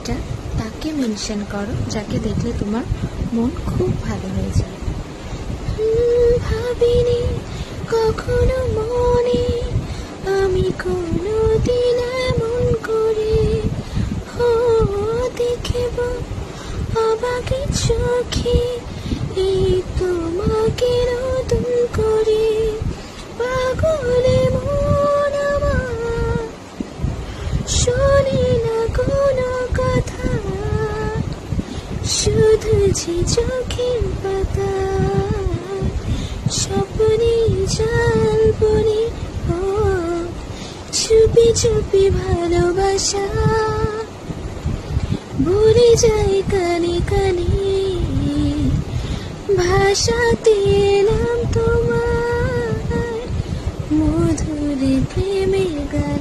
একটা তাকে মেনশন করো যাকে দেখলে তোমার মন খুব ভালো হয়ে যায়। ভাবিনি কখনো মনে আমি কোনোদিন এমন করে দেখব অবাক চোখে এই তোমাকে নতুন করে। পাগলে মন আমার শোনে না কোনো কথা, শুধু যে চোখের পাতা স্বপ্নে জাল বুনে চুপি চুপি ভালোবাসা ভুলে যাই কানে কানে ভাষাতে নাম তোমার মধুর প্রেমের গান।